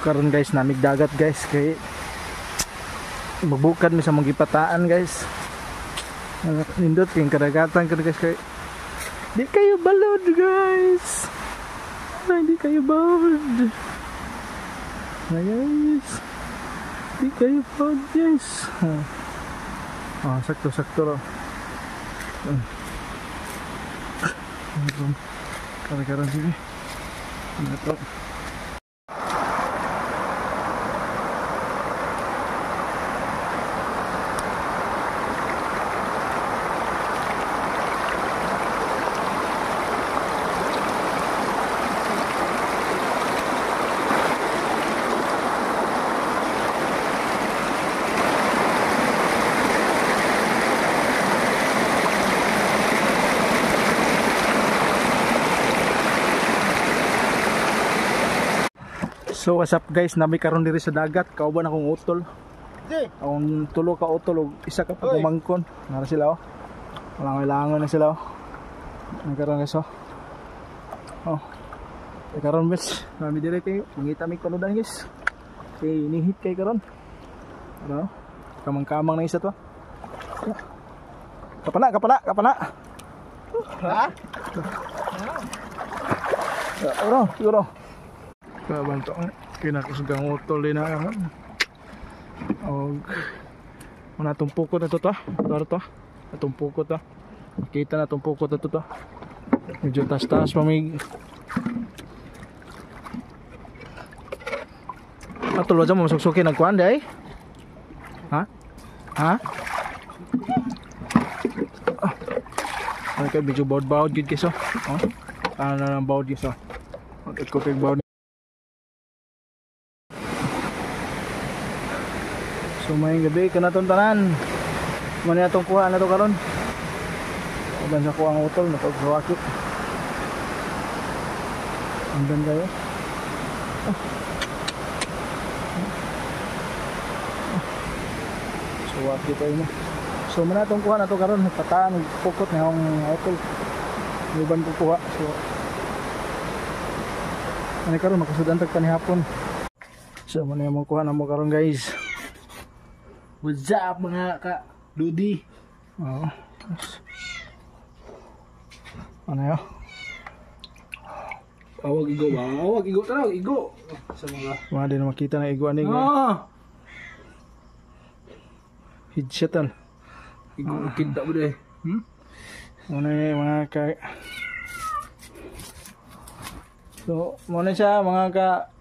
karon guys namig dagat guys kay magbukad mi sa magipataan guys. Nindot kay kadagatan kada guys kay di kayo balod guys. Ay di kayo balod. Ay guys. Di kayo balod guys. Sakto ro. Karon sini. Ito. So what's up guys, nami karon diri sa dagat, kauban akong utol. Akong tulo ka utol ug isa ka pagmangkon. Nara sila oh. Langoy-langoy na sila oh. Nagkaroon guys oh. Karon guys, nami diri kay mangita mi kunudan guys. Kay inihit kay karon. Ano? Kamang-kamang na isa to. Kapana. Ha? Siguro. Kabanto kinakusgang utol din na og manatumpukot na to natumpukot to kita na tumpukot na to medyo tas pamig atulo dyan mo masuksukin nagkuhan day ha okay medyo baud gid kiso ano na baud kiso ikot baud. So may gabi ka na itong tanan. Mani atong kuha na ito karon. Aban sa kuha ang utol na pagkawakit. Andan kayo. So wakit tayo mo. So mani atong kuha na ito karon. Pataan, pukot na yung utol. Luban ko kuha. So mani karon makasudan tagpanihapon. So mani mo kuha na mo karon guys. What's up mga ka-Ludi? Oo. Ano yun? Awag igo. Tara, igo. Sa mga din makita na igo aning. Headshot igo kita mo deh. Ano yun mga ka... So, muna siya mga ka...